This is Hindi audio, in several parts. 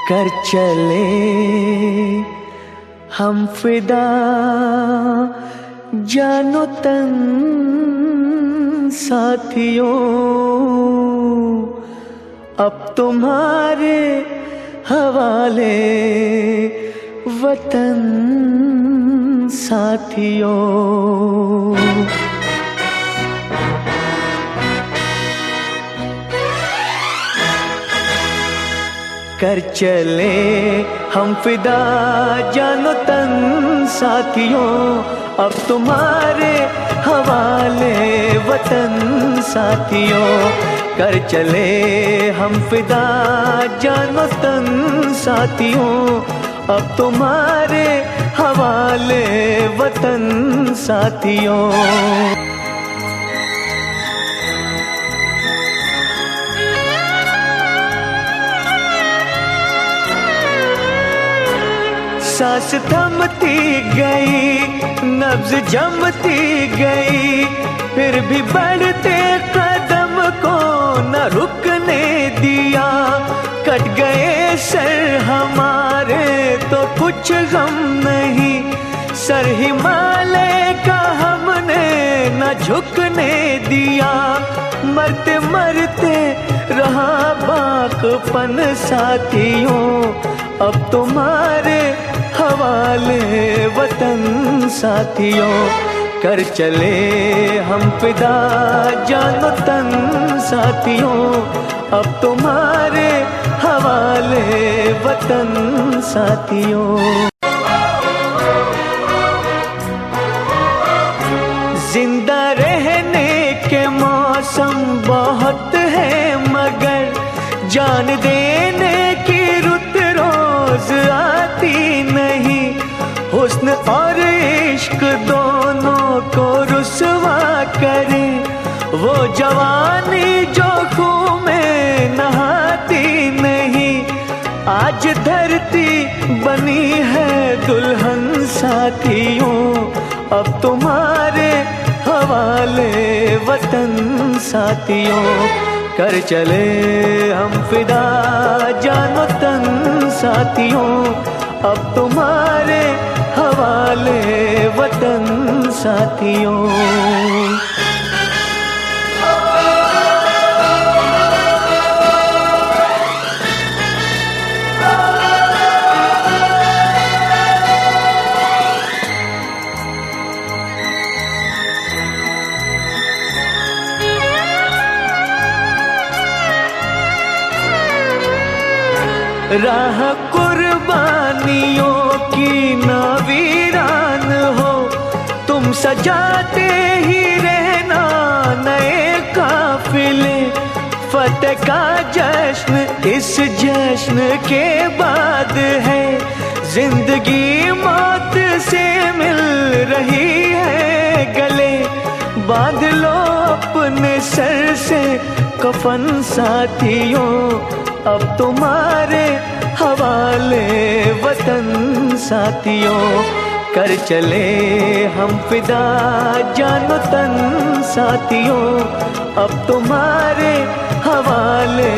कर चले हम फिदा जानो तन साथियों, अब तुम्हारे हवाले वतन साथियों। कर चले हम फिदा जानो तन साथियों, अब तुम्हारे हवाले वतन साथियों। कर चले हम फिदा जानो तन साथियों, अब तुम्हारे हवाले वतन साथियों। सांस थमती गई, नब्ज जमती गई, फिर भी बढ़ते कदम को न रुकने दिया। कट गए सर हमारे तो कुछ गम नहीं, सर हिमालय का हमने न झुकने दिया। मरते मरते रहा बाकपन साथियों, अब तुम्हारे हवाले वतन साथियों। कर चले हम फिदा जानो तन साथियों, अब तुम्हारे हवाले वतन साथियों। जिंदा रहने के मौसम बहुत है, मगर जान देने की रुत रोज आती नहीं। हुस्न और इश्क दोनों को रुसवा करे, वो जवानी जो खून में नहाती नहीं। आज धरती बनी है दुल्हन साथियों, अब तुम्हारे हवाले वतन साथियों। कर चले हम फिदा जानो तन साथियों, अब तुम्हारे हवाले वतन साथियों। राह कुर्बानियों की ना वीरान हो, तुम सजाते ही रहना नए काफिले। फतेह का जश्न इस जश्न के बाद है, जिंदगी मौत से मिल रही है गले। बांध लो अपने सर से कफन साथियों, अब तुम्हारे हवाले वतन साथियों। कर चले हम फिदा जानो तन साथियों, अब तुम्हारे हवाले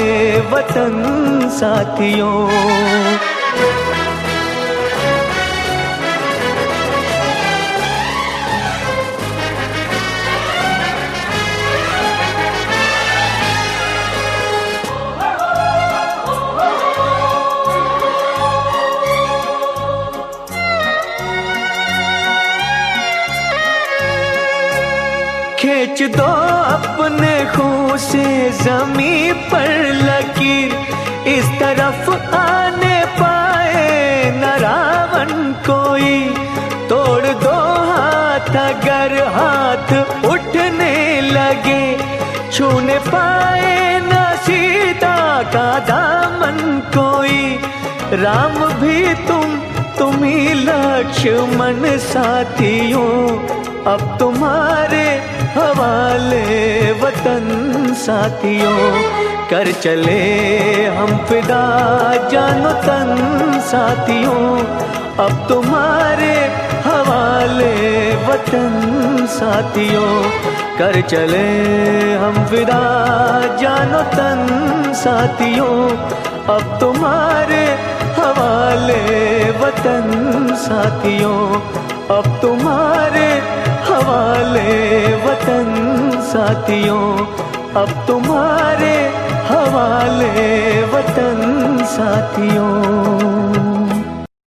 वतन साथियों। खींच दो अपने खून से ज़मीं पर लकीर, इस तरफ आने पाए न रावण कोई। तोड़ दो हाथ अगर हाथ उठने लगे, छूने पाए न सीता का दामन कोई। राम भी तुम ही लक्ष्मण साथियों, अब तुम्हारे हवाले वतन साथियों। कर चले हम फिदा जानो तन साथियों, अब तुम्हारे हवाले वतन साथियों। कर चले हम फिदा जानो तन साथियों, अब तुम्हारे वतन साथियों, अब तुम्हारे हवाले वतन साथियों, अब तुम्हारे हवाले वतन साथियों।